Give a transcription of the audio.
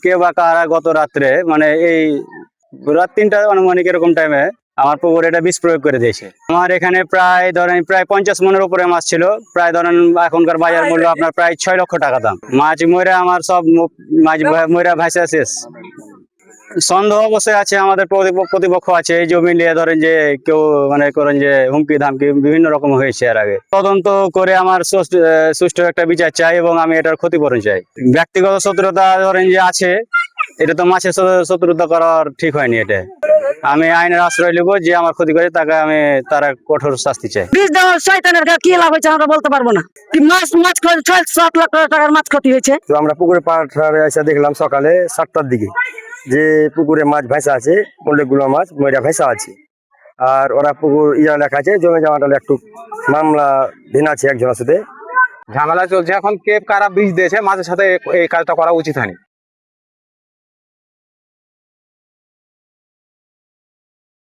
কে বা কারা গত রাত্রে মানে এই রাত 3টা আনুমানিক এরকম টাইমে আমার পুকুরে এটা বিষ প্রয়োগ করে দিয়েছে। আমার এখানে প্রায় 50 মনের উপরে মাছ ছিল। প্রায় ধরেন এখনকার বাজার মূল্য আপনার প্রায় 6 লক্ষ টাকা দাম। মাছ মরে আমার সব মাছ মরে ভাসা শেষ। সন্দেহ অবশ্যই আছে, আমাদের প্রতিপক্ষ আছে। এই জমি নিয়ে ধরেন যে কেউ মানে করেন যে হুমকি ধামকি বিভিন্ন রকম হয়েছে এর আগে। তদন্ত করে আমার সুষ্ঠু একটা বিচার চাই এবং আমি এটার ক্ষতিপূরণ চাই। ব্যক্তিগত শত্রুতা ধরেন যে আছে, এটা তো মাছের শত্রুতা করার ঠিক হয়নি। এটা আমি আইনের আশ্রয় নেব, যে আমার ক্ষতি করে তাকে আমি তারা কঠোর শাস্তি চাই। বীজ দেওয়ার শয়তানের কি লাভ হয়েছে আমরা বলতে পারবো না। মাছ 6-7 লাখ টাকার মাছ ক্ষতি হয়েছে। তো আমরা পুকুরে পাড়ে এসে দেখলাম সকালে 7টার দিকে যে পুকুরে মাছ ভাসা আছে, অনেকগুলো মাছ ময়রা ভাসা আছে। আর ওরা পুকুর লেখা আছে জমি জমাটা একটু মামলা ভিন আছে একজনের সাথে ঝামেলা চলছে। এখন কে কারা বীজ দিয়েছে মাছের সাথে এই কাজটা করা উচিত হয়নি।